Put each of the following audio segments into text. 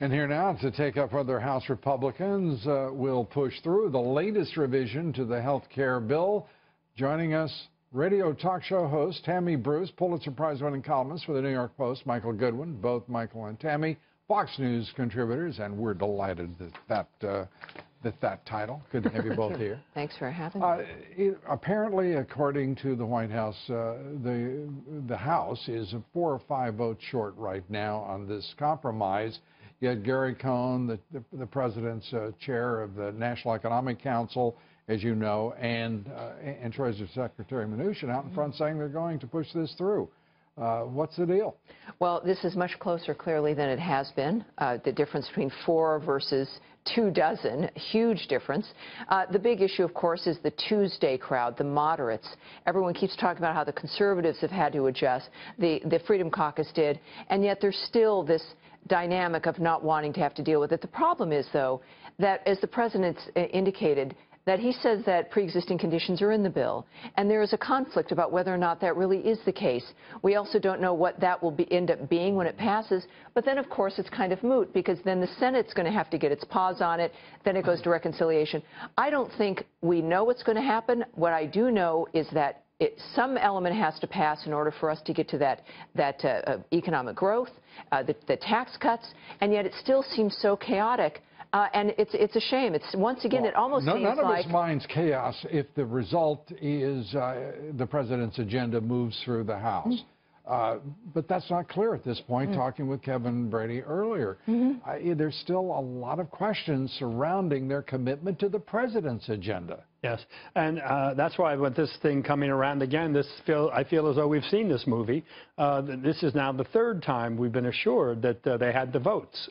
And here now to take up whether House Republicans will push through the latest revision to the health care bill. Joining us, radio talk show host Tammy, Pulitzer Prize-winning columnist for the New York Post, Michael Goodwin, both Michael and Tammy, Fox News contributors, and we're delighted that title. Good to have you both here. Thanks for having me. Apparently, according to the White House, the House is a 4 or 5 votes short right now on this compromise. Yet Gary Cohn, the president's chair of the National Economic Council, as you know, and Treasury Secretary Mnuchin out in front saying they're going to push this through. What's the deal? Well, this is much closer, clearly, than it has been. The difference between 4 versus 2 dozen, huge difference. The big issue, of course, is the Tuesday crowd, the moderates. Everyone keeps talking about how the conservatives have had to adjust. The Freedom Caucus did, and yet there's still this dynamic of not wanting to have to deal with it. The problem is, though, that as the president indicated, that he says that pre-existing conditions are in the bill, and there is a conflict about whether or not that really is the case. We also don't know what that will end up being when it passes, but then, of course, it's kind of moot, because then the Senate's going to have to get its paws on it, then it goes to reconciliation. I don't think we know what's going to happen. What I do know is that some element has to pass in order for us to get to that economic growth, the tax cuts, and yet it still seems so chaotic. And it's a shame. It's once again, well, it almost seems like... None of us minds chaos if the result is the president's agenda moves through the House. But that's not clear at this point, talking with Kevin Brady earlier. There's still a lot of questions surrounding their commitment to the president's agenda. Yes, and that's why with this thing coming around again, I feel as though we've seen this movie. This is now the 3rd time we've been assured that they had the votes.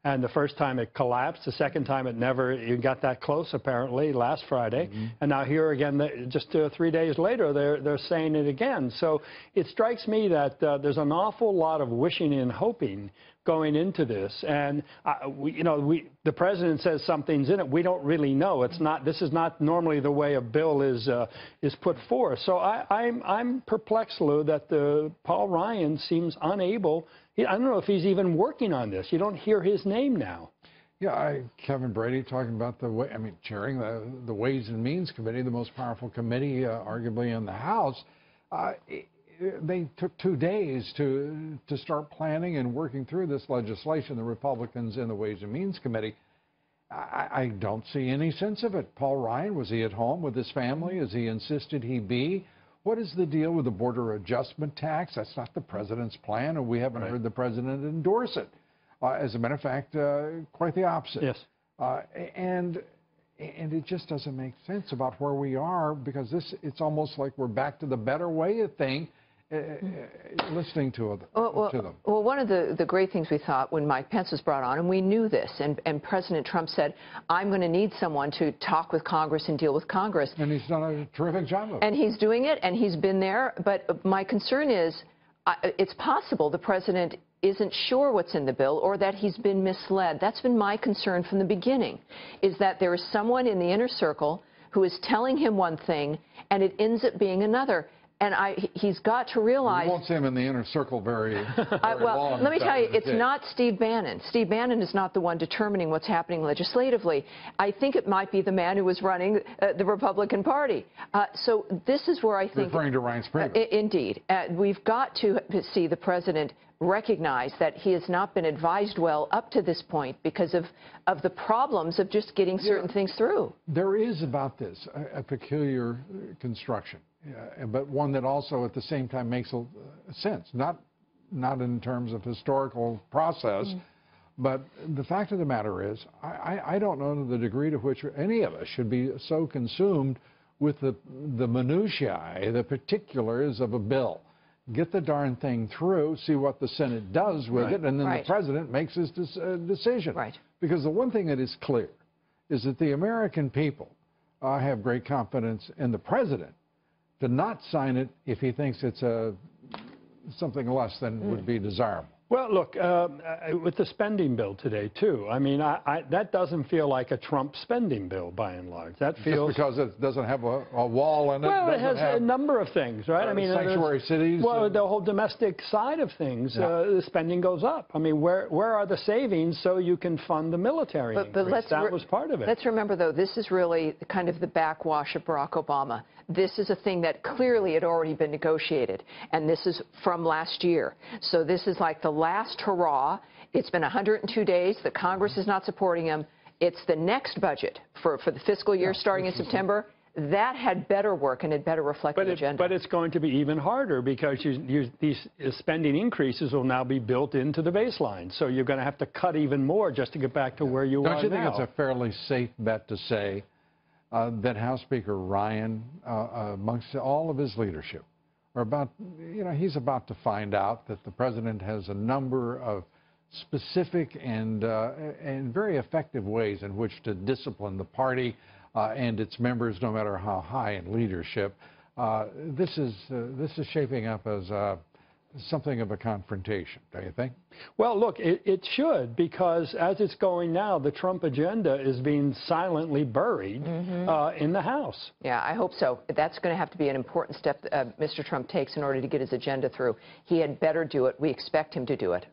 And the first time it collapsed, the second time it never got that close, apparently, last Friday. And now here again, just 3 days later, they're saying it again. So it strikes me that there's an awful lot of wishing and hoping going into this, and the president says something's in it. We don't really know. It's not. This is not normally the way a bill is put forth. So I'm perplexed, Lou, that Paul Ryan seems unable. I don't know if he's even working on this. You don't hear his name now. Yeah, Kevin Brady talking about chairing the Ways and Means Committee, the most powerful committee arguably in the House. They took 2 days to start planning and working through this legislation, the Republicans in the Ways and Means Committee. I don't see any sense of it. Paul Ryan, was he at home with his family as he insisted he be? What is the deal with the border adjustment tax? That's not the president's plan, and we haven't heard the president endorse it. As a matter of fact, quite the opposite. Yes. And it just doesn't make sense about where we are, because it's almost like we're back to the better way of thing. Listening to them. Well, one of the great things we thought when Mike Pence was brought on, and we knew this, and President Trump said, I'm going to need someone to talk with Congress and deal with Congress. And he's done a terrific job of it. And he's doing it, and he's been there. But my concern is, it's possible the president isn't sure what's in the bill, or that he's been misled. That's been my concern from the beginning, is that there is someone in the inner circle who is telling him one thing, and it ends up being another. And he's got to realize... You won't see him in the inner circle very long. Let me tell you, it's not Steve Bannon. Steve Bannon is not the one determining what's happening legislatively. I think it might be the man who was running the Republican Party. So this is where I think... Referring to Reince Priebus. Indeed. We've got to see the president recognize that he has not been advised well up to this point because of the problems of just getting certain things through. There is about this a peculiar construction. But one that also at the same time makes sense, not in terms of historical process, but the fact of the matter is, I don't know the degree to which any of us should be so consumed with the minutiae, the particulars of a bill. Get the darn thing through, see what the Senate does with it, and then the president makes his decision. Because the one thing that is clear is that the American people have great confidence in the president to not sign it if he thinks it's something less than would be desirable. Well, look, with the spending bill today, too, I mean, that doesn't feel like a Trump spending bill, by and large. That feels... Just because it doesn't have a wall in it? Well, it has a number of things, right? I mean, sanctuary cities? Well, the whole domestic side of things, the spending goes up. I mean, where are the savings so you can fund the military increase? That was part of it. Let's remember, though, this is really kind of the backwash of Barack Obama. This is a thing that clearly had already been negotiated, and this is from last year. So this is like the last hurrah. It's been 102 days. The Congress is not supporting him. It's the next budget for the fiscal year starting in September. That had better work and had better reflect the agenda. But it's going to be even harder because these spending increases will now be built into the baseline. So you're going to have to cut even more just to get back to where you are now. Don't you think it's a fairly safe bet to say that House Speaker Ryan, amongst all of his leadership, are about, he's about to find out that the president has a number of specific and very effective ways in which to discipline the party and its members, no matter how high in leadership. This is shaping up as something of a confrontation, don't you think? Well, look, it should, because as it's going now, the Trump agenda is being silently buried in the House. Yeah, I hope so. That's going to have to be an important step Mr. Trump takes in order to get his agenda through. He had better do it. We expect him to do it.